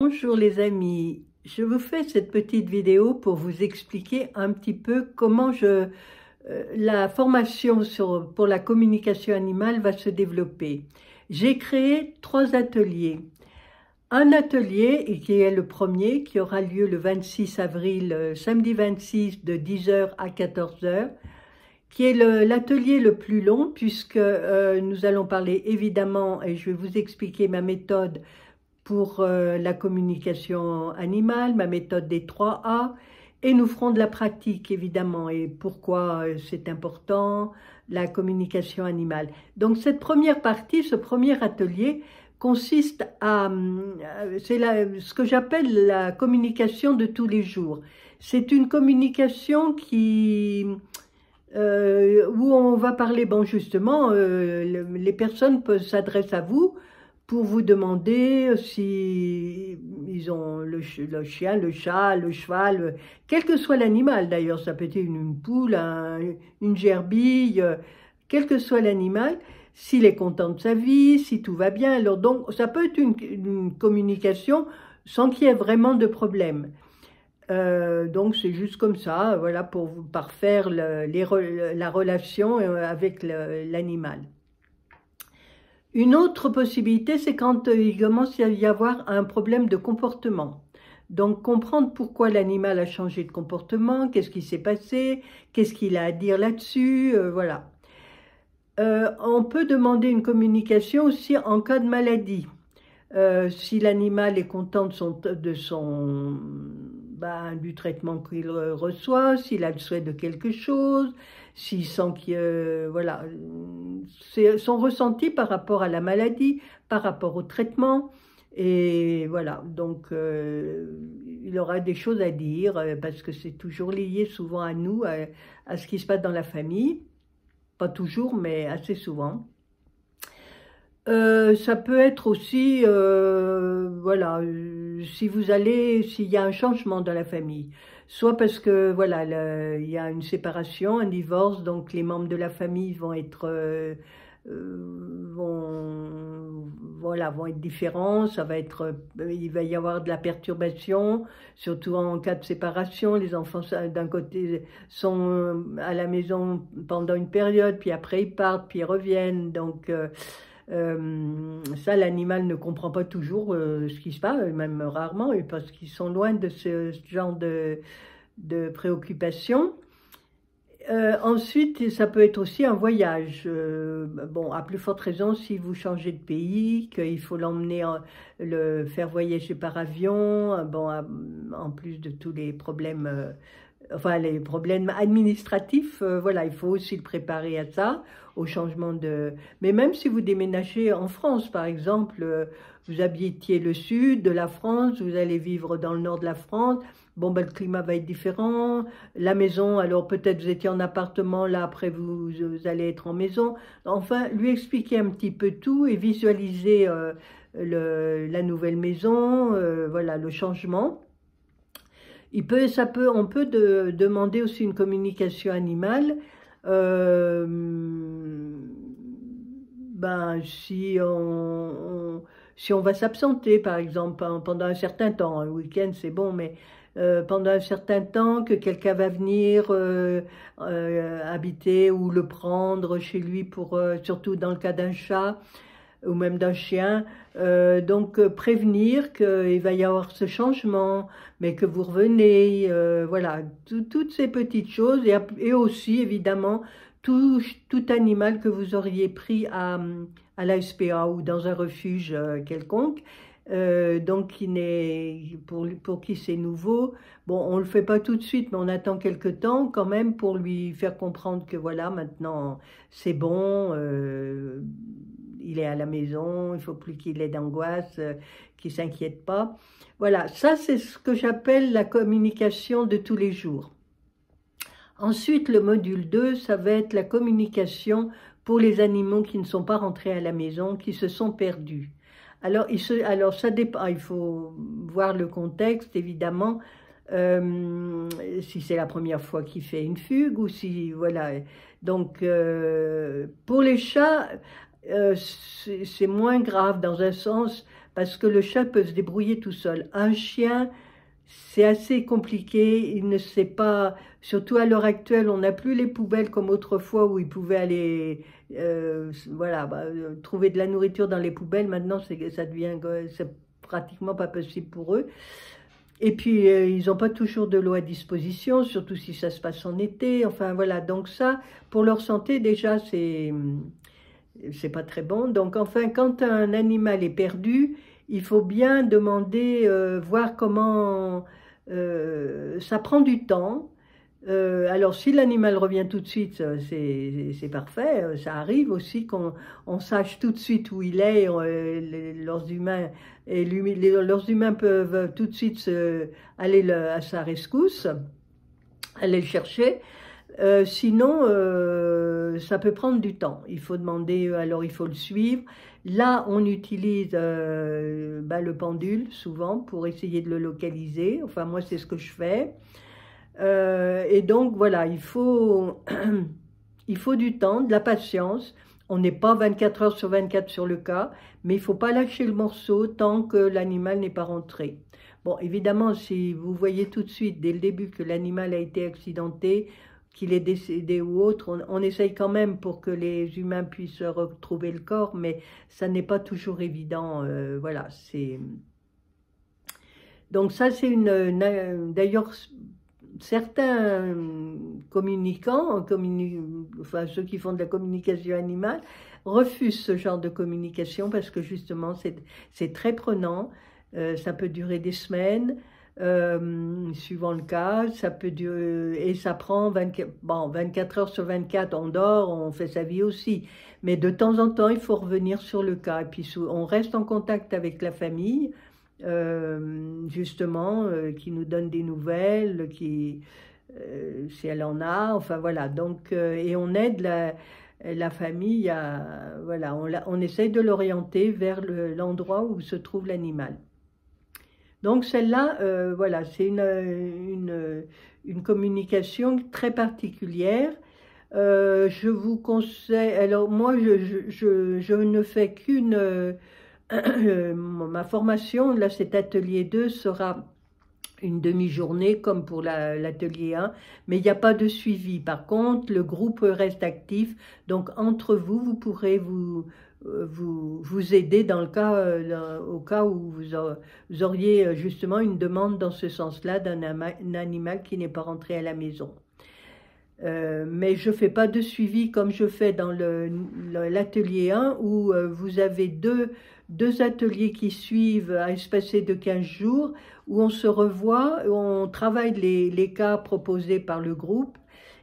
Bonjour les amis, je vous fais cette petite vidéo pour vous expliquer un petit peu comment la formation pour la communication animale va se développer. J'ai créé 3 ateliers. Un atelier, et qui est le premier, qui aura lieu le 26 avril, samedi 26 de 10 h à 14 h, qui est l'atelier le plus long puisque nous allons parler évidemment, et je vais vous expliquer ma méthode pour la communication animale, ma méthode des 3 A, et nous ferons de la pratique évidemment, et pourquoi c'est important, la communication animale. Donc cette première partie, ce premier atelier, consiste c'est ce que j'appelle la communication de tous les jours. C'est une communication où on va parler, bon justement, les personnes s'adressent à vous pour vous demander si ils ont le chien, le chat, le cheval, quel que soit l'animal d'ailleurs, ça peut être une poule, une gerbille, quel que soit l'animal, s'il est content de sa vie, si tout va bien. Alors donc ça peut être une communication sans qu'il y ait vraiment de problème. Donc c'est juste comme ça, voilà, pour vous parfaire la relation avec l'animal. Une autre possibilité, c'est quand il commence à y avoir un problème de comportement. Donc comprendre pourquoi l'animal a changé de comportement, qu'est-ce qui s'est passé, qu'est-ce qu'il a à dire là-dessus, voilà. On peut demander une communication aussi en cas de maladie. Si l'animal est content du traitement qu'il reçoit, s'il a le souhait de quelque chose, s'il sent voilà, c'est son ressenti par rapport à la maladie, par rapport au traitement, et voilà, donc il aura des choses à dire, parce que c'est toujours lié souvent à nous, à ce qui se passe dans la famille, pas toujours, mais assez souvent. Ça peut être aussi, voilà, s'il y a un changement dans la famille, soit parce que voilà, il y a une séparation, un divorce, donc les membres de la famille vont être, voilà, vont être différents. Il va y avoir de la perturbation, surtout en cas de séparation. Les enfants d'un côté sont à la maison pendant une période, puis après ils partent, puis ils reviennent, donc ça, l'animal ne comprend pas toujours ce qui se passe, même rarement, parce qu'ils sont loin de ce genre de préoccupation. Ensuite, ça peut être aussi un voyage. Bon, à plus forte raison, si vous changez de pays, qu'il faut l'emmener, le faire voyager par avion, bon, en plus de tous les problèmes, enfin les problèmes administratifs, voilà, il faut aussi le préparer à ça, au changement de... Mais même si vous déménagez en France, par exemple, vous habitiez le sud de la France, vous allez vivre dans le nord de la France, bon, ben, le climat va être différent, la maison, alors peut-être vous étiez en appartement, là après vous allez être en maison. Enfin, lui expliquer un petit peu tout et visualiser la nouvelle maison, voilà, le changement. On peut demander aussi une communication animale. Ben, si on va s'absenter, par exemple, pendant un certain temps, un week-end c'est bon, mais pendant un certain temps, que quelqu'un va venir habiter ou le prendre chez lui, surtout dans le cas d'un chat ou même d'un chien, donc prévenir qu'il va y avoir ce changement, mais que vous revenez, voilà, toutes ces petites choses, et aussi évidemment tout animal que vous auriez pris à la SPA ou dans un refuge quelconque, donc pour qui c'est nouveau. Bon, on le fait pas tout de suite, mais on attend quelques temps quand même pour lui faire comprendre que voilà, maintenant c'est bon, il est à la maison, il faut plus qu'il ait d'angoisse, qu'il s'inquiète pas. Voilà, ça c'est ce que j'appelle la communication de tous les jours. Ensuite, le module 2, ça va être la communication pour les animaux qui ne sont pas rentrés à la maison, qui se sont perdus. Alors ça dépend, il faut voir le contexte, évidemment, si c'est la première fois qu'il fait une fugue, ou si, voilà. Donc, pour les chats, c'est moins grave dans un sens, parce que le chat peut se débrouiller tout seul. Un chien, c'est assez compliqué, il ne sait pas, surtout à l'heure actuelle, on n'a plus les poubelles comme autrefois où ils pouvaient aller voilà, trouver de la nourriture dans les poubelles. Maintenant, ça devient, c'est pratiquement pas possible pour eux. Et puis, ils n'ont pas toujours de l'eau à disposition, surtout si ça se passe en été. Enfin, voilà, donc ça, pour leur santé, déjà, c'est pas très bon. Donc, enfin, quand un animal est perdu, il faut bien demander, voir comment... ça prend du temps. Alors, si l'animal revient tout de suite, c'est parfait. Ça arrive aussi qu'on sache tout de suite où il est. Leurs humains, leurs humains peuvent tout de suite aller à sa rescousse, aller le chercher. Sinon, ça peut prendre du temps. Il faut demander, alors il faut le suivre. Là, on utilise le pendule, souvent, pour essayer de le localiser. Enfin, moi, c'est ce que je fais. Et donc, voilà, il faut du temps, de la patience. On n'est pas 24 heures sur 24 sur le cas, mais il ne faut pas lâcher le morceau tant que l'animal n'est pas rentré. Bon, évidemment, si vous voyez tout de suite, dès le début, que l'animal a été accidenté, qu'il est décédé ou autre, on essaye quand même pour que les humains puissent retrouver le corps, mais ça n'est pas toujours évident. Voilà, c'est... Donc ça, c'est d'ailleurs, certains communicants, enfin ceux qui font de la communication animale, refusent ce genre de communication parce que justement, c'est très prenant. Ça peut durer des semaines. Suivant le cas, ça peut durer, et ça prend 24 heures sur 24, on dort, on fait sa vie aussi. Mais de temps en temps, il faut revenir sur le cas. Et puis, on reste en contact avec la famille, justement, qui nous donne des nouvelles, si elle en a, enfin voilà. Donc, et on aide la famille voilà, on essaye de l'orienter vers l'endroit où se trouve l'animal. Donc celle-là, voilà, c'est une communication très particulière. Je vous conseille, alors moi je ne fais qu'une, ma formation, là cet atelier 2 sera une demi-journée comme pour l'atelier 1, mais il n'y a pas de suivi. Par contre, le groupe reste actif, donc entre vous, vous pourrez vous aider dans le cas, au cas où vous auriez justement une demande dans ce sens-là d'un animal qui n'est pas rentré à la maison. Mais je ne fais pas de suivi comme je fais dans l'atelier 1 où vous avez deux ateliers qui suivent à espacer de 15 jours où on se revoit, où on travaille les cas proposés par le groupe.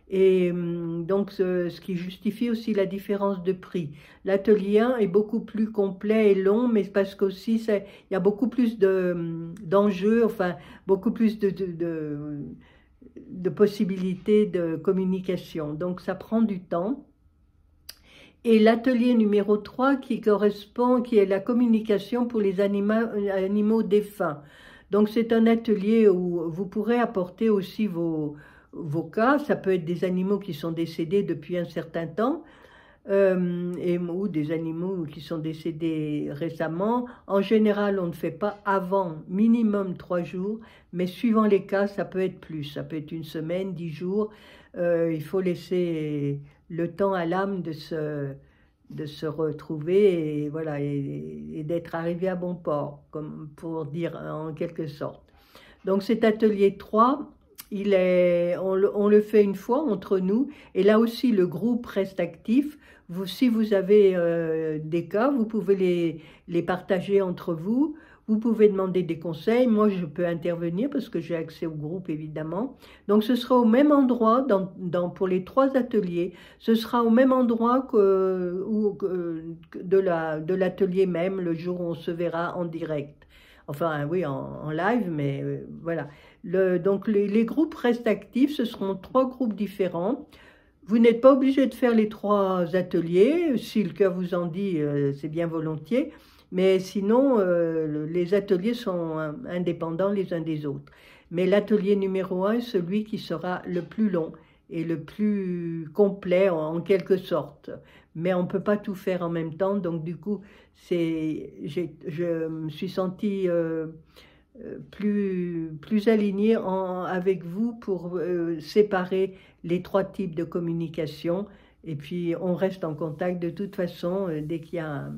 Et donc, ce qui justifie aussi la différence de prix. L'atelier 1 est beaucoup plus complet et long, mais parce qu'aussi, il y a beaucoup plus d'enjeux, enfin, beaucoup plus de possibilités de communication. Donc, ça prend du temps. Et l'atelier numéro 3 qui est la communication pour les animaux défunts. Donc, c'est un atelier où vous pourrez apporter aussi vos cas. Ça peut être des animaux qui sont décédés depuis un certain temps ou des animaux qui sont décédés récemment. En général, on ne fait pas avant minimum 3 jours, mais suivant les cas, ça peut être plus. Ça peut être une semaine, 10 jours. Il faut laisser le temps à l'âme de se retrouver et, voilà, et d'être arrivé à bon port, comme pour dire en quelque sorte. Donc cet atelier 3, on le fait une fois entre nous, et là aussi le groupe reste actif. Si vous avez des cas, vous pouvez les partager entre vous. Vous pouvez demander des conseils. Moi, je peux intervenir parce que j'ai accès au groupe, évidemment. Donc, ce sera au même endroit pour les 3 ateliers. Ce sera au même endroit de l'atelier même, le jour où on se verra en direct. Enfin, oui, en live, mais voilà. Donc, les groupes restent actifs. Ce seront 3 groupes différents. Vous n'êtes pas obligé de faire les 3 ateliers. Si le cœur vous en dit, c'est bien volontiers. Mais sinon, les ateliers sont indépendants les uns des autres. Mais l'atelier numéro 1 est celui qui sera le plus long et le plus complet en quelque sorte. Mais on ne peut pas tout faire en même temps, donc du coup, je me suis sentie plus alignée avec vous pour séparer les trois types de communication. Et puis, on reste en contact de toute façon. Dès qu'il y a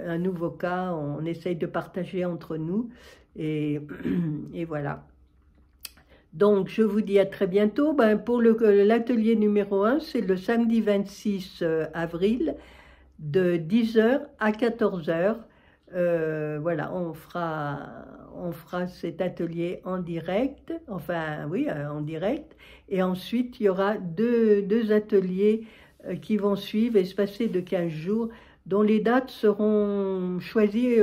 un nouveau cas, on essaye de partager entre nous. Et, et voilà. Donc, je vous dis à très bientôt. Ben, pour l'atelier numéro 1, c'est le samedi 26 avril de 10 h à 14 h. Voilà, on fera cet atelier en direct, enfin oui, en direct. Et ensuite, il y aura deux ateliers qui vont suivre, espacés de 15 jours, dont les dates seront choisies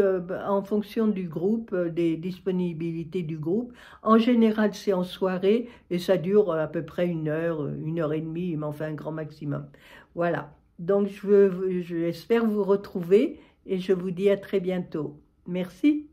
en fonction du groupe, des disponibilités du groupe. En général, c'est en soirée et ça dure à peu près 1 heure et demie, mais enfin un grand maximum. Voilà, donc j'espère vous retrouver et je vous dis à très bientôt. Merci.